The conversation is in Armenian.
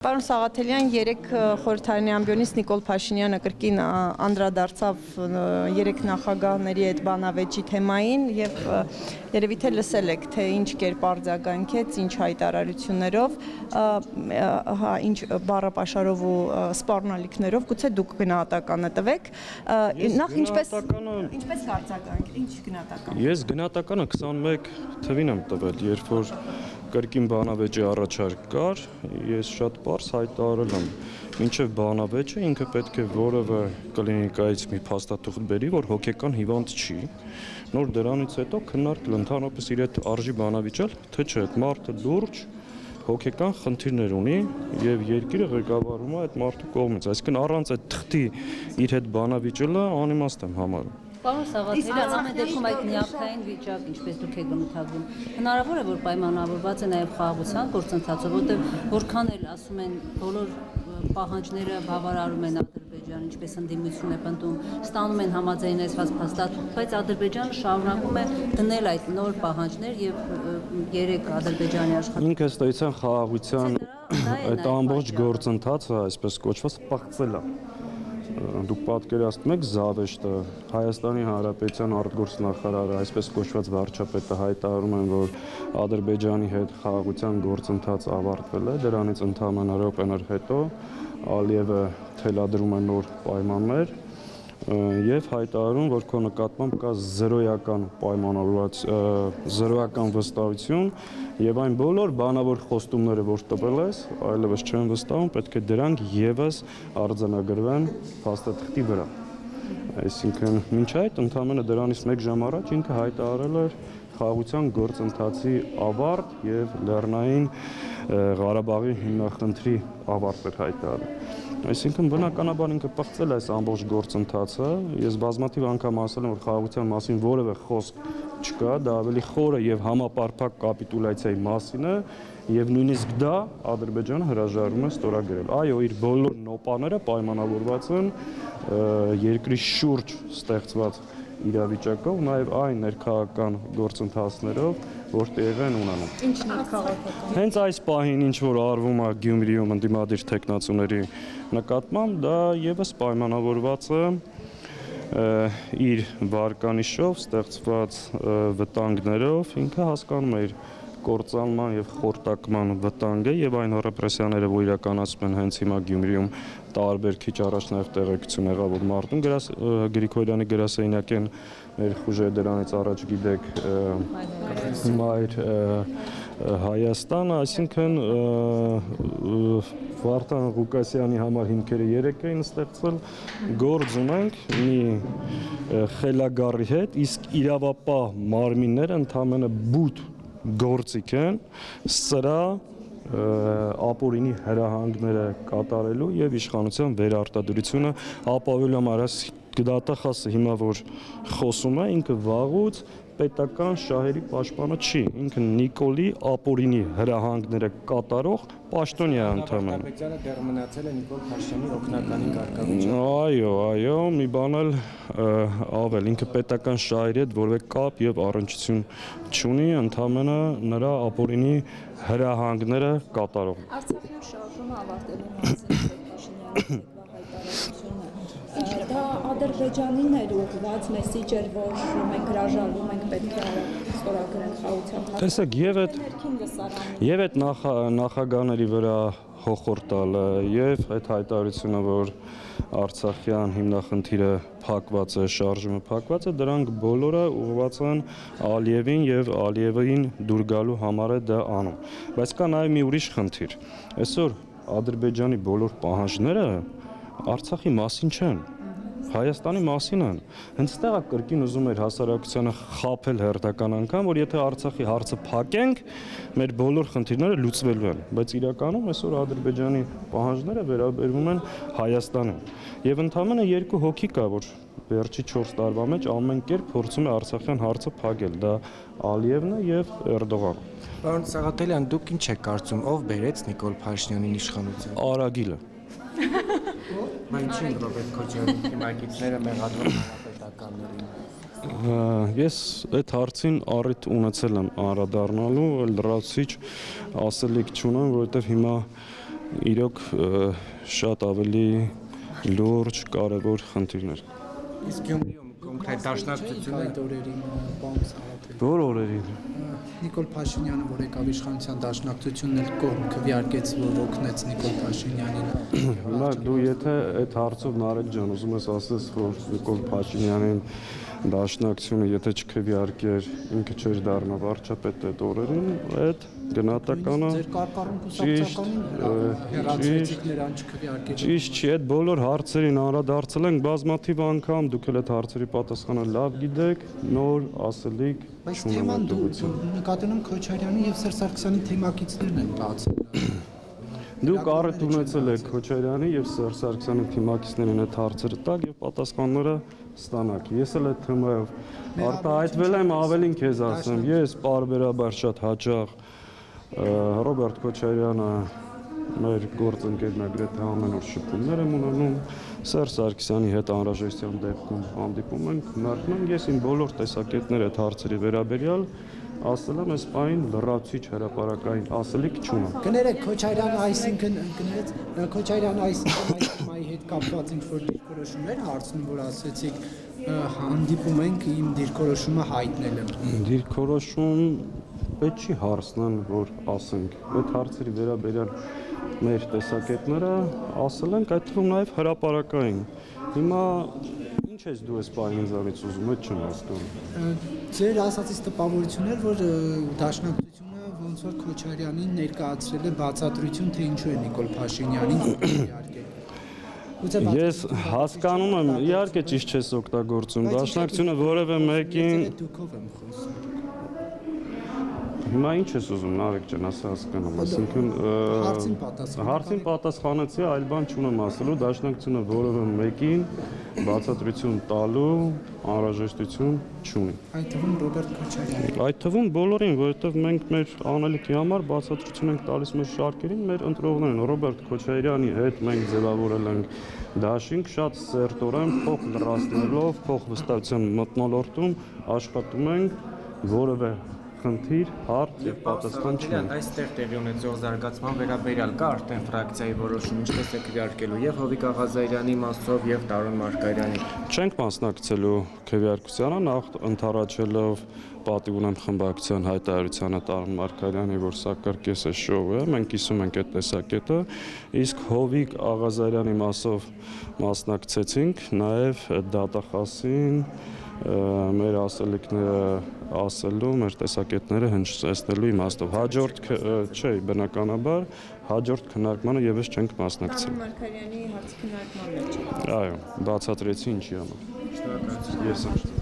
Պարոն Սաղաթելյան, երեք խորհրդարանի ամբիոնից Նիկոլ Փաշինյանը կրկին անդրադարձավ երեք նախագահների այդ բանավեճի թեմային եւ երևի թե լսել եք, թե ինչ կերպ արձագանքեց, ինչ հայտարարություններով, ինչ բառապաշարով ու սպառնալիքներով, գուցե դուք գնահատականը տվեք, նախ ինչպես կարձագանքել, ինչ գնահատական։ Ես գնահատականը 21 թվին եմ տվել, երբ որ կրկին բանավեճի առաջարկ կար, ես շատ պարզ հայտարարել եմ, մինչև բանավեճը ինքը պետք է որևէ կլինիկայից մի փաստաթուղթ բերի, որ հոգեկան հիվանդ չի, նոր դրանից հետո քննարկել ընդհանրապես իր հետ արժի բանավիճել, թե չէ, այդ մարդը լուրջ հոգեկան խնդիրներ ունի եւ երկիրը ղեկավարում է այդ մարդու կողմից, այսինքն առանց այդ թղթի իր հետ բանավիճելը անիմաստ եմ համարում։ Պարոն Սաղաթելյան, ամեն դեպքում այդ նյարդային վիճակ, ինչպես դուք եք բնութագրում, հնարավոր է, որ պայմանավորված է նաև խաղաղության գործընթացով, որտեղ որքան էլ ասում են բոլոր պահանջները բավարարում են Ադրբեջանը, ինչպես ընդդիմություն է պնդում, ստանում են համաձայնեցված փաստաթուղթ, բայց Ադրբեջանը շարունակում է դնել այդ նոր պահանջներ եւ երեք Ադրբեջանի աշխատանք։ Ինքը ստացան խաղաղության այդ ամբողջ գործընթացը, այսպես կոչված, պաղծել է։ Դուք պատկերացնում եք Զավեշտը, Հայաստանի Հանրապետության արտգործնախարարը, այսպես կոչված վարչապետը հայտարարում են, որ Ադրբեջանի հետ խաղաղության գործընթացը ավարտվել է, դրանից ընդամենը րոպեներ հետո Ալիևը թելադրում է նոր պայմաններ եւ հայտարարում, որ քո նկատմամբ կա զրոյական վստահություն եւ այն բոլոր բանավոր խոստումները, որ տվել ես, այլևս չեն վստահում, պետք է դրանք եւս արձանագրվեն փաստաթղթի վրա։ Այսինքն, մինչ այդ ընդամենը դրանից 1 ժամ առաջ ինքը հայտարարել էր խաղաղության գործընթացի ավարտ եւ Լեռնային Ղարաբաղի հիմնախնդրի ավարտ էր հայտարարել։ Այսինքն բնականաբար ինքը պղծել է այս ամբողջ գործընթացը, ես բազմաթիվ անգամ ասել եմ, որ խաղաղության մասին որևէ խոսք չկա, դա ավելի խորը եւ համապարփակ կապիտուլյացիայի մասին է եւ նույնիսկ դա Ադրբեջանը հրաժարվում է ստորագրել։ Այո, իր բոլոր նոպաները պայմանավորված են երկրի շուրջ ստեղծված իրավիճակով, նաև այն ներքաղաքական գործընթացներով, որ տեղի են ունենում։ Ինչ ներքաղաքական։ Հենց այս պահին ինչ որ արվում է Գյումրիում ընդդիմադիր թեկնածուների նկատմամբ, դա եւս պայմանավորված է իր վարկանիշով ստեղծված վտանգներով, ինքը հասկանում է իր կործանման եւ խորտակման վտանգը եւ այն ռեպրեսիաները, որ իրականացում են հենց հիմա Գյումրիում, տարբեր քիչ առաջ նաեւ տեղեկություն եղավ, որ Մարտուն Գրիգորյանի գրասենյակեն մեր խուժերը դրանից առաջ գիտեք Մայր Հայաստանը, այսինքն Վարդան Ղուկասյանի համար հիմքերը 3 էին ստեղծվել, գործ ունենք մի խելագարի հետ, իսկ իրավապահ մարմինները ընդամենը բութ գործիք են սրա ապօրինի հրահանգները կատարելու եւ իշխանության վերարտադրությունը ապավելու համար դատախազը հիմա որ խոսում է ինքը վաղուց պետական շահերի պաշտպանը չի, ինքը Նիկոլի ապօրինի հրահանգները կատարող պաշտոնյա ընդհանրապես։ Պետյանը դեռ մնացել է Նիկոլ Փաշինյանի օգնականի կարգավիճակում։ Այո, մի բան էլ ավել, ինքը պետական շահերի հետ որևէ կապ եւ առնչություն չունի, ընդհանրապես նրա ապօրինի հրահանգները կատարող։ Արցախյան շարժումը ավարտելու մասին Փաշինյանի հայտարարությունը դա Ադրբեջանին էր ուղղված մեսիջ էր, որ մենք հրաժարվում ենք, պետք է ստորագրենք խաղաղության հարցը։ Եվ այդ նախագահների վրա հոխորտալը եւ այդ հայտարարությունը, որ Արցախյան հիմնախնդիրը փակված է, շարժումը փակված է, դրանք բոլորը ուղղված են Ալիևին եւ Ալիևին դուր գալու համար է դա անում։ Բայց կա նաեւ մի ուրիշ խնդիր։ Այսօր Ադրբեջանի բոլոր պահանջները Արցախի մասին չեն, Հայաստանի մասին են։ Հենց այդտեղ է կրկին ուզում էր հասարակությանը խաբել հերթական անգամ, որ եթե Արցախի հարցը փակենք, մեր բոլոր խնդիրները լուծվելու են, բայց իրականում այսօր Ադրբեջանի պահանջները վերաբերվում են Հայաստանին։ Եվ ընդամենը 2 հոգի կա, որ վերջի 4 տարվա մեջ ամեն կերպ փորձում է Արցախյան հարցը փակել, դա Ալիևն է եւ Էրդողանը։ Պարոն Սաղաթելյան, դուք ինչ եք կարծում, ով բերեց Նիկոլ Փաշինյանին իշխանության։ Արագիլը։ Ինչի Ռոբերտ Քոչարյանի թիմակիցները մեղադրում հանրապետականներին։ Ես այդ հարցին առիթ ունեցել եմ անդրադառնալու, լրացուցիչ ասելիք չունեմ, որովհետև հիմա իրոք շատ ավելի լուրջ, կարևոր խնդիրներ։ Իսկ Գյումրիում կոնկրետ դաշնակցությունը այդ օրերին պարոն Սաղաթել Որ օրերին։ Նիկոլ Փաշինյանը, որ եկավ իշխանության դաշնակցությունն էլ կողմ քվեարկեց, որ օգնեց Նիկոլ Փաշինյանին։ Հիմա դու եթե այդ հարցով Նարեկ ջան ուզում ես ասես, որ Նիկոլ Փաշինյանին դաշնակցությունը եթե չքվեարկեր, ինքը չէր դառնա վարչապետ այդ օրերին, այդ գնահատականը Ձեր կարկառուն կուսակցականին հեռացրեցիք նրան չքվեարկել։ ճիշտ չի, այդ բոլոր հարցերին անդրադարձել ենք բազմաթիվ անգամ, դուք էլ այդ հարցերի պատասխանը լավ գիտեք, նոր ասելիք Բայց չունեմ թեման այդ դու ուղղությամբ։ նկատում Քոչարյանի եւ Սերժ Սարգսյանի թեմակիցներն են բացել։ Դուք առիթ ունեցել եք Քոչարյանի եւ Սերժ Սարգսյանի թիմակիցներին այդ հարցերը տալ եւ պատասխանները ստանաք։ Ես էլ այդ թեմայով արտահայտվել եմ, ավելին քեզ ասեմ, ես պարբերաբար շատ հաճախ Ռոբերտ Քոչարյանը մեր գործընկերն է, գրեթե ամեն օր շփումներ եմ ունենում, Սերժ Սարգսյանի հետ անհրաժեշտության դեպքում հանդիպում ենք, քննարկում ենք, ես իմ բոլոր տեսակետները այդ հարցերի վերաբերյալ ասել եմ, այս պայն լրացուցիչ հրապարակային ասելիք չունեմ։ Կներեք Քոչարյանը այսինքն կներեց Քոչարյանը այսինքն այս թեմայի հետ կապված ինչ-որ դիրքորոշումներ հարցնում, որ ասեցիք հանդիպում ենք իմ դիրքորոշումը հայտնել եմ։ Դիրքորոշում պետք չի հարցնեն, որ ասենք, այդ հարցերի վերաբերյալ մեր տեսակետները ասել ենք, այդ թվում նաև հրապարակային։ Հիմա ինչ ես դու այս պահին ինձանից ուզում, այդ չեմ հասկանում։ Ձեր ասացից տպավորություններ, որ դաշնակցությունը ոնց որ Քոչարյանին ներկայացրել է բացատրություն, թե ինչու է Նիկոլ Փաշինյանին իհարկե։ Ես հասկանում եմ, իհարկե ճիշտ չես օգտագործում, դաշնակցությունը որևէ մեկին Դուքով եմ խոսում։ Հիմա ինչ ես ուզում, Նարեկ ջան, ասա հասկանում, այսինքն հարցին պատասխանեցի, այլ բան չունեմ ասելու, դաշնակցությունը որևէ մեկին բացատրություն տալու անհրաժեշտություն չունի։ Այդ թվում Ռոբերտ Քոչարյանին։ Այդ թվում բոլորին, որովհետև մենք մեր անելիքի համար բացատրություն ենք տալիս մեր շարքերին, մեր ընտրողներին Ռոբերտ Քոչարյանի հետ մենք ձևավորել ենք դաշինք շատ սերտորեն փոխ լրացնելով, փոխ վստահության մթնոլորտում աշխատում ենք որևէ խնդիր, հարց եւ պատասխան չունենք։ Այստեղ տեղի ունեցող զարգացման վերաբերյալ կա արդեն ֆրակցիայի որոշում, ինչպես է քվեարկելու եւ Հովիկ Աղազարյանի մասով եւ Տարոն Մարգարյանի։ Չենք մասնակցելու քվեարկությանը, նախ ընթառաջելով պատիվ ունեմ խմբակցության հայտարարությանը Տարոն Մարգարյանի, որ սա կրկես է շոու է, մենք կիսում ենք այդ տեսակետը, իսկ Հովիկ Աղազարյանի մասով մասնակցեցինք նաեւ դատախազին մեր ասելիքները ասելու, մեր տեսակետները հնչեցնելու իմաստով։ Հաջորդ չէ, բնականաբար հաջորդ քննարկմանը եւս չենք մասնակցել։ Տարոն Մարգարյանի հարցի քննարկման մեջ։ Այո, բացատրեցի ինչի համար։ Շնորհակալություն։ Ես եմ։